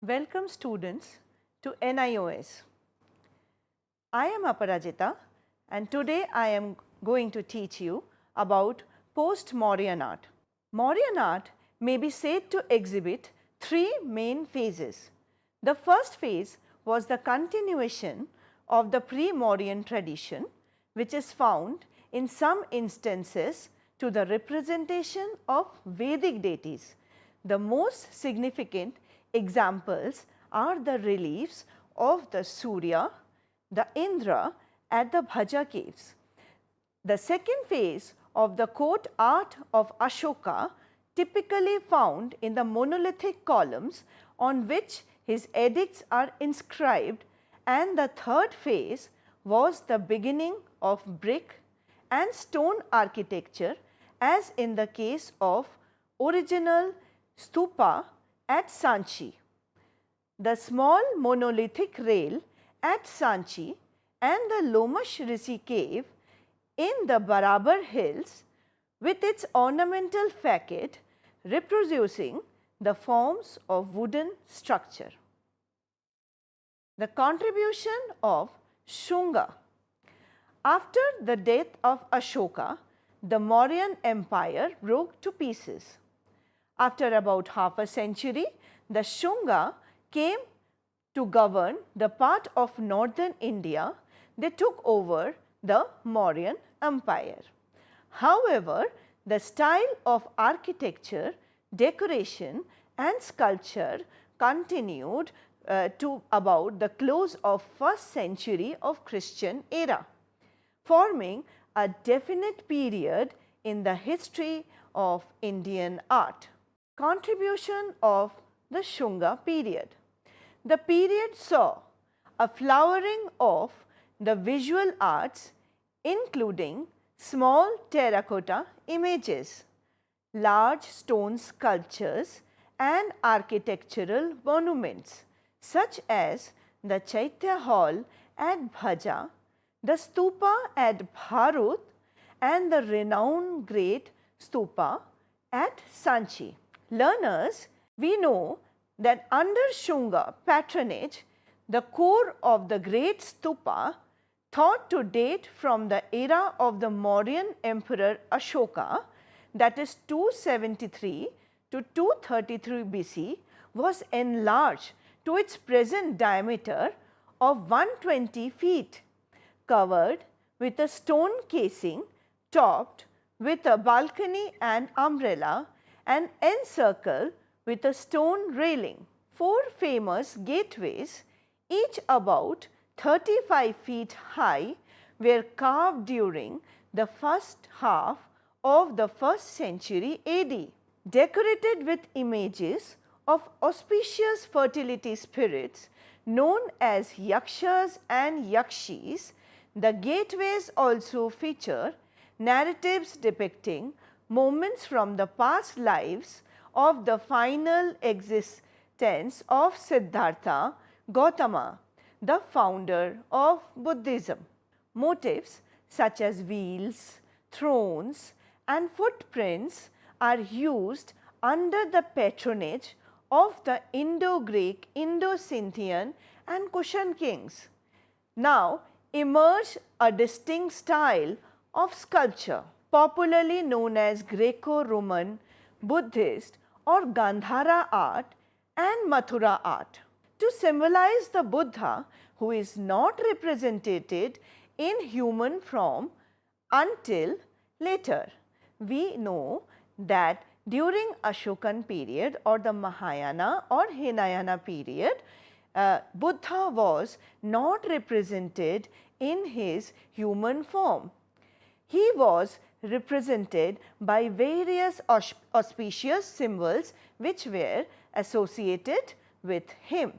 Welcome students to NIOS. I am Aparajita and today I am going to teach you about post-Mauryan art. Mauryan art may be said to exhibit three main phases. The first phase was the continuation of the pre-Mauryan tradition, which is found in some instances to the representation of Vedic deities. The most significant examples are the reliefs of the Surya, the Indra at the Bhaja caves. The second phase of the court art of Ashoka, typically found in the monolithic columns on which his edicts are inscribed, and the third phase was the beginning of brick and stone architecture, as in the case of original stupa at Sanchi. The small monolithic rail at Sanchi and the Lomash Rishi cave in the Barabar hills with its ornamental facade reproducing the forms of wooden structure. The contribution of Shunga. After the death of Ashoka, the Mauryan Empire broke to pieces. After about half a century, the Shunga came to govern the part of northern India. They took over the Mauryan Empire. However, the style of architecture, decoration and sculpture continued to about the close of 1st century of Christian era, forming a definite period in the history of Indian art. Contribution of the Shunga period. The period saw a flowering of the visual arts, including small terracotta images, large stone sculptures and architectural monuments such as the Chaitya Hall at Bhaja, the stupa at Bharut and the renowned great stupa at Sanchi. Learners, we know that under Shunga patronage, the core of the great stupa, thought to date from the era of the Mauryan Emperor Ashoka, that is 273 to 233 BC, was enlarged to its present diameter of 120 feet, covered with a stone casing topped with a balcony and umbrella and encircled with a stone railing. 4 famous gateways, each about 35 feet high, were carved during the first half of the 1st century AD. Decorated with images of auspicious fertility spirits known as Yakshas and Yakshis, the gateways also feature narratives depicting moments from the past lives of the final existence of Siddhartha Gautama, the founder of Buddhism. Motifs such as wheels, thrones and footprints are used under the patronage of the Indo-Greek, Indo-Scythian and Kushan kings. Now emerged a distinct style of sculpture, popularly known as Greco-Roman, Buddhist or Gandhara art and Mathura art, to symbolize the Buddha, who is not represented in human form until later. We know that during Ashokan period or the Mahayana or Hinayana period, Buddha was not represented in his human form. He was represented by various auspicious symbols which were associated with him.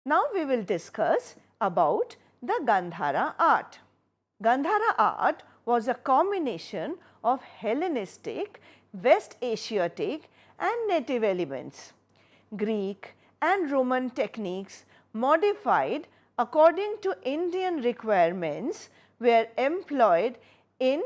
Now we will discuss about the Gandhara art. Gandhara art was a combination of Hellenistic, West Asiatic and native elements. Greek and Roman techniques modified according to Indian requirements were employed in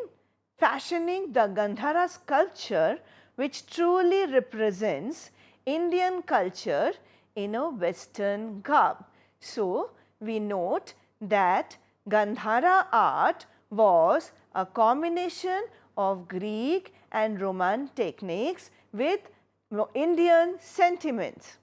fashioning the Gandhara sculpture, which truly represents Indian culture in a Western garb. So, we note that Gandhara art was a combination of Greek and Roman techniques with Indian sentiments.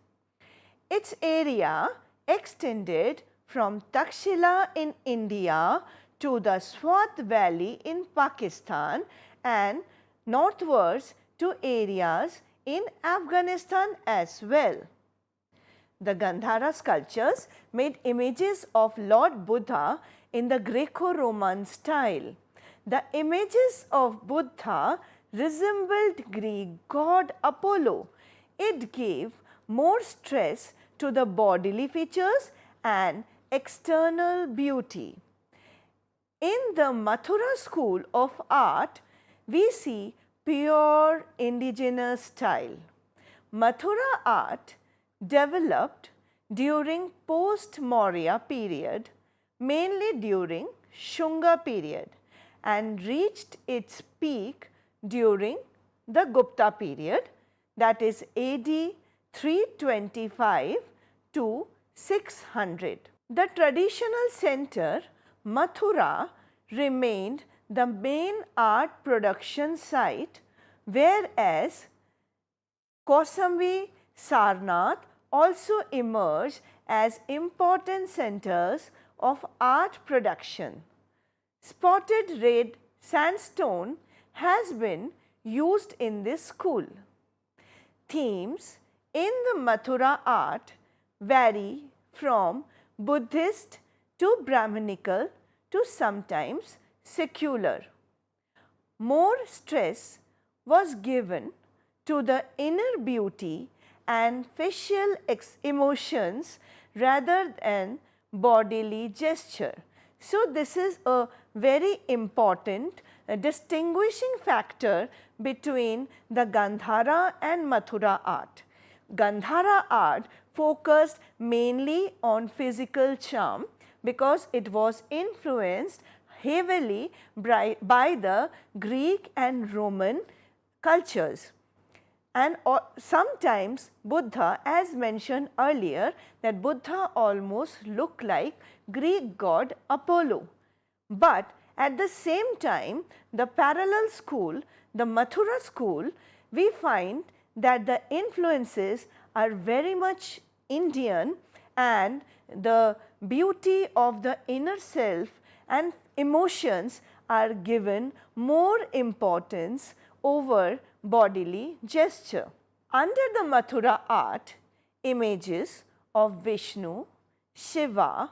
Its area extended from Takshila in India to the Swat Valley in Pakistan and northwards to areas in Afghanistan as well. The Gandhara sculptures made images of Lord Buddha in the Greco-Roman style. The images of Buddha resembled Greek god Apollo. It gave more stress to the bodily features and external beauty. In the Mathura school of art, we see pure indigenous style. Mathura art developed during post-Maurya period, mainly during Shunga period, and reached its peak during the Gupta period, that is AD 325 to 600. The traditional center, Mathura, remained the main art production site, whereas Kausambi, Sarnath also emerged as important centers of art production. Spotted red sandstone has been used in this school. Themes in the Mathura art vary from Buddhist to Brahminical to sometimes secular. More stress was given to the inner beauty and facial emotions rather than bodily gesture. So, this is a very important distinguishing factor between the Gandhara and Mathura art. Gandhara art focused mainly on physical charm because it was influenced heavily by the Greek and Roman cultures. And sometimes Buddha, as mentioned earlier, that Buddha almost looked like Greek god Apollo. But at the same time, the parallel school, the Mathura school, we find that the influences are very much Indian and the beauty of the inner self and emotions are given more importance over bodily gesture. Under the Mathura art, images of Vishnu, Shiva,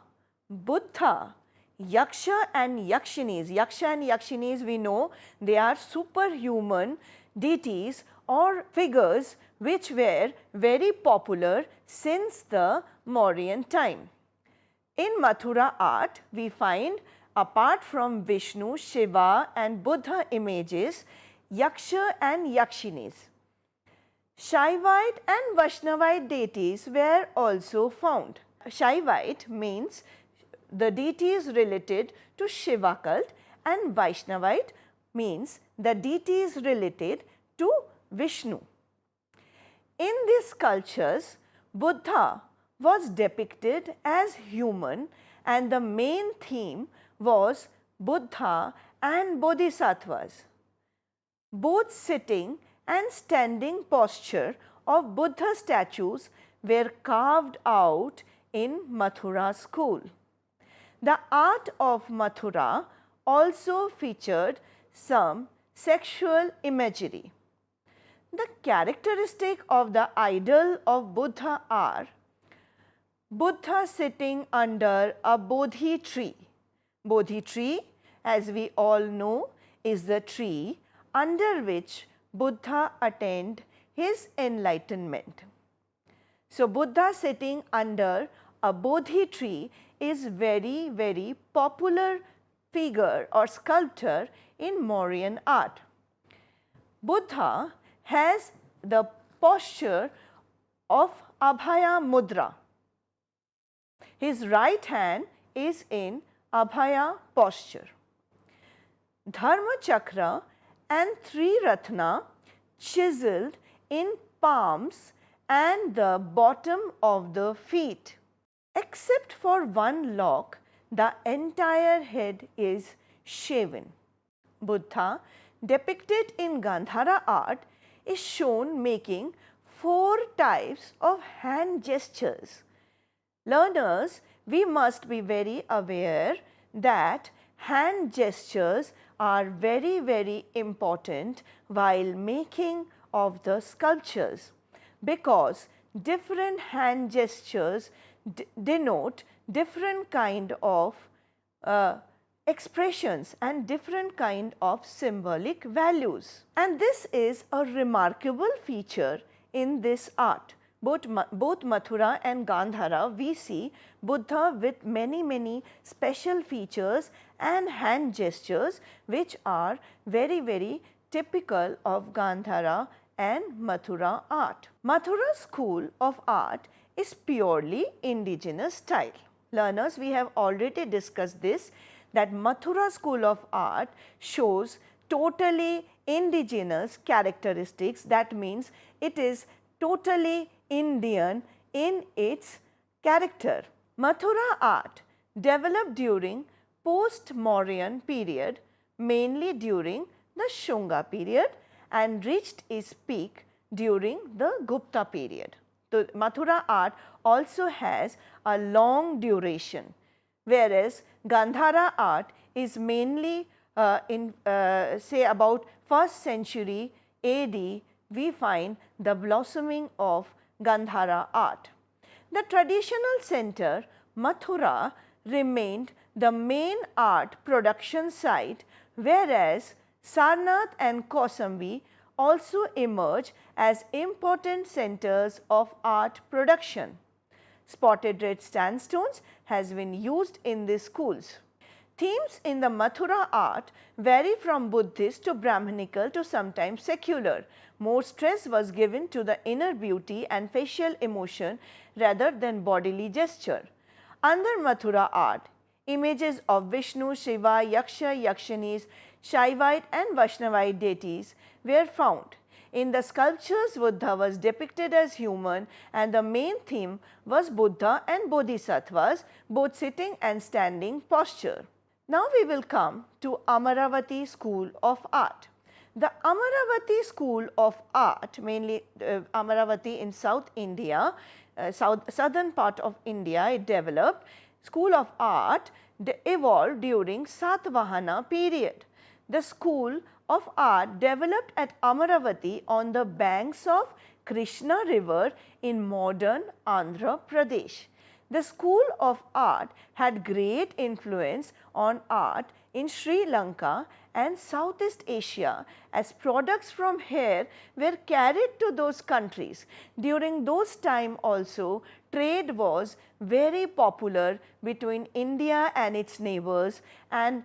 Buddha, Yaksha and Yakshinis we know they are superhuman deities or figures which were very popular since the Mauryan time. In Mathura art, we find apart from Vishnu, Shiva and Buddha images, Yaksha and Yakshinis. Shaivite and Vaishnavite deities were also found. Shaivite means the deities related to Shiva cult and Vaishnavite means the deities related to Vishnu. In these sculptures, Buddha was depicted as human and the main theme was Buddha and Bodhisattvas. Both sitting and standing posture of Buddha statues were carved out in Mathura school. The art of Mathura also featured some sexual imagery. The characteristic of the idol of Buddha are Buddha sitting under a Bodhi tree. Bodhi tree, as we all know, is the tree under which Buddha attained his enlightenment. So, Buddha sitting under a Bodhi tree is very popular figure or sculpture in Mauryan art. Buddha has the posture of Abhaya Mudra. His right hand is in Abhaya posture. Dharma Chakra and Triratna chiseled in palms and the bottom of the feet. Except for one lock, the entire head is shaven. Buddha, depicted in Gandhara art, is shown making 4 types of hand gestures. Learners, we must be very aware that hand gestures are very, very important while making of the sculptures, because different hand gestures denote different kind of expressions and different kind of symbolic values. And this is a remarkable feature in this art. Both Mathura and Gandhara, we see Buddha with many special features and hand gestures which are very typical of Gandhara and Mathura art. Mathura school of art is purely indigenous style. Learners, we have already discussed this, that Mathura school of art shows totally indigenous characteristics. That means it is totally Indian in its character. Mathura art developed during post-Mauryan period, mainly during the Shunga period, and reached its peak during the Gupta period. So, Mathura art also has a long duration, whereas Gandhara art is mainly say about 1st century AD, we find the blossoming of Gandhara art. The traditional center, Mathura, remained the main art production site, whereas Sarnath and Kausambi also emerge as important centers of art production. Spotted red sandstones has been used in these schools. Themes in the Mathura art vary from Buddhist to Brahmanical to sometimes secular. More stress was given to the inner beauty and facial emotion rather than bodily gesture. Under Mathura art, images of Vishnu, Shiva, Yaksha, Yakshinis, Shaivite and Vaishnavite deities were found. In the sculptures, Buddha was depicted as human and the main theme was Buddha and Bodhisattvas, both sitting and standing posture. Now we will come to Amaravati school of art. The Amaravati school of art, mainly Amaravati in South India, southern part of India, it developed. School of art evolved during Satvahana period. The school of art developed at Amaravati on the banks of Krishna river in modern Andhra Pradesh. The school of art had great influence on art in Sri Lanka and Southeast Asia, as products from here were carried to those countries. During those time also, trade was very popular between India and its neighbors, and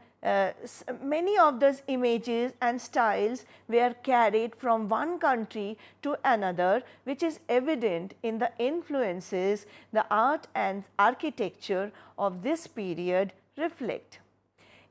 many of those images and styles were carried from one country to another, which is evident in the influences the art and architecture of this period reflect.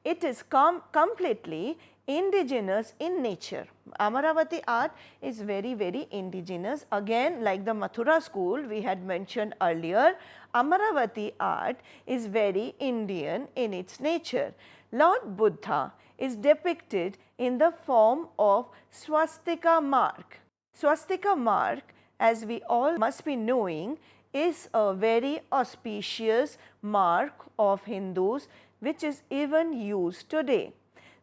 It is completely indigenous in nature. Amaravati art is very indigenous. Again, like the Mathura school we had mentioned earlier, Amaravati art is very Indian in its nature. Lord Buddha is depicted in the form of swastika mark. Swastika mark, as we all must be knowing, is a very auspicious mark of Hindus, which is even used today.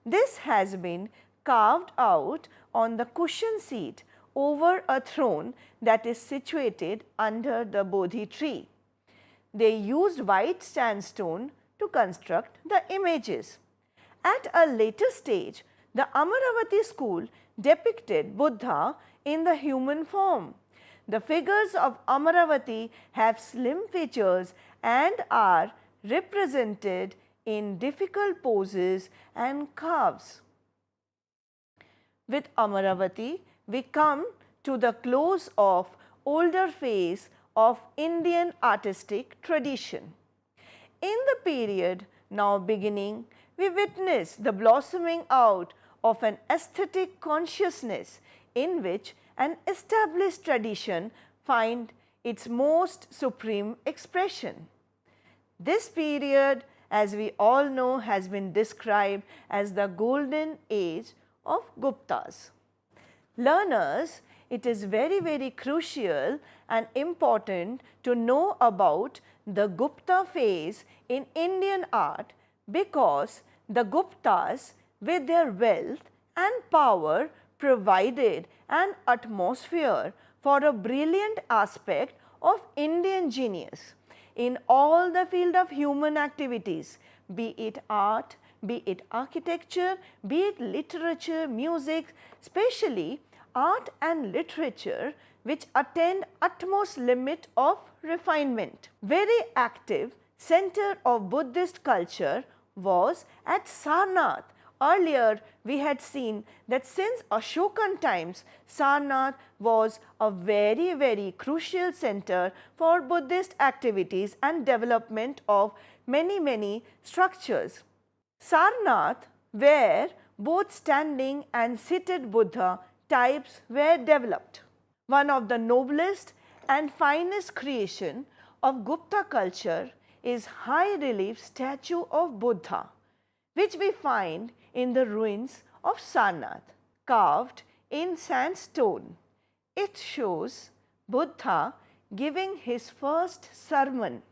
This has been carved out on the cushion seat over a throne that is situated under the Bodhi tree. They used white sandstone to construct the images. At a later stage, the Amaravati school depicted Buddha in the human form. The figures of Amaravati have slim features and are represented in difficult poses and curves. With Amaravati, we come to the close of older phase of Indian artistic tradition. In the period now beginning, we witness the blossoming out of an aesthetic consciousness in which an established tradition find its most supreme expression. This period, as we all know, has been described as the golden age of Guptas. Learners, it is very crucial and important to know about the Gupta phase in Indian art, because the Guptas, with their wealth and power, provided an atmosphere for a brilliant aspect of Indian genius in all the field of human activities, be it art, be it architecture, be it literature, music, especially art and literature, which attained utmost limit of refinement. Very active center of Buddhist culture was at Sarnath. Earlier we had seen that since Ashokan times, Sarnath was a very crucial center for Buddhist activities and development of many structures. Sarnath, where both standing and seated Buddha types were developed. One of the noblest and finest creation of Gupta culture is high relief statue of Buddha, which we find in the ruins of Sarnath, carved in sandstone. It shows Buddha giving his first sermon,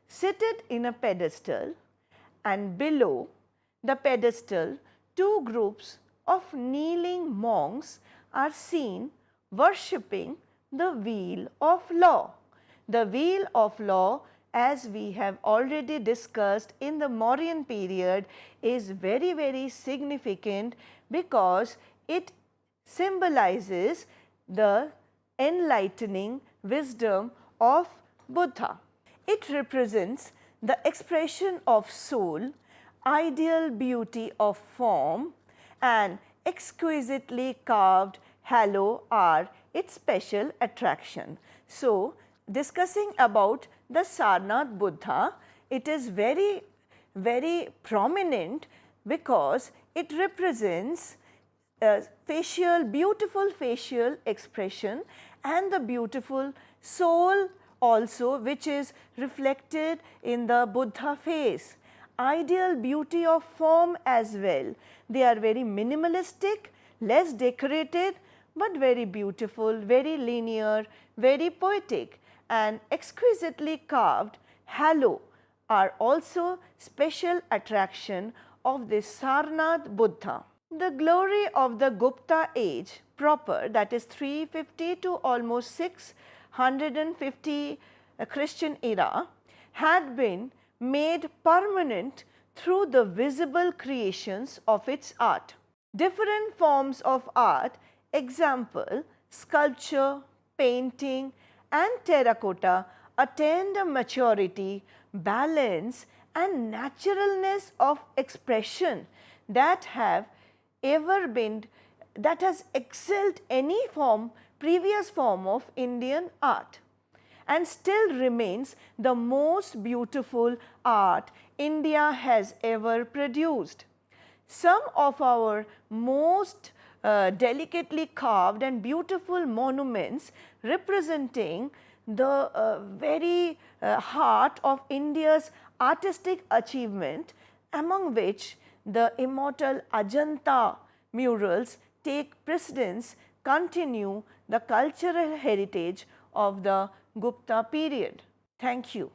seated in a pedestal, and below the pedestal 2 groups of kneeling monks are seen worshipping the wheel of law. The wheel of law, as we have already discussed in the Mauryan period, is very significant because it symbolizes the enlightening wisdom of Buddha. It represents the expression of soul, ideal beauty of form, and exquisitely carved halo are its special attraction. So, discussing about the Sarnath Buddha, it is very prominent because it represents beautiful facial expression and the beautiful soul also, which is reflected in the Buddha face. Ideal beauty of form as well. They are very minimalistic, less decorated, but very beautiful, very linear, very poetic, and exquisitely carved halo are also special attraction of this Sarnath Buddha. The glory of the Gupta age proper, that is 350 to almost 650 Christian era, had been made permanent through the visible creations of its art. Different forms of art, example sculpture, painting and terracotta, attained a maturity, balance and naturalness of expression that has excelled any previous form of Indian art, and still remains the most beautiful art India has ever produced. Some of our most delicately carved and beautiful monuments representing the very heart of India's artistic achievement, among which the immortal Ajanta murals take precedence, continue the cultural heritage of the Gupta period. Thank you.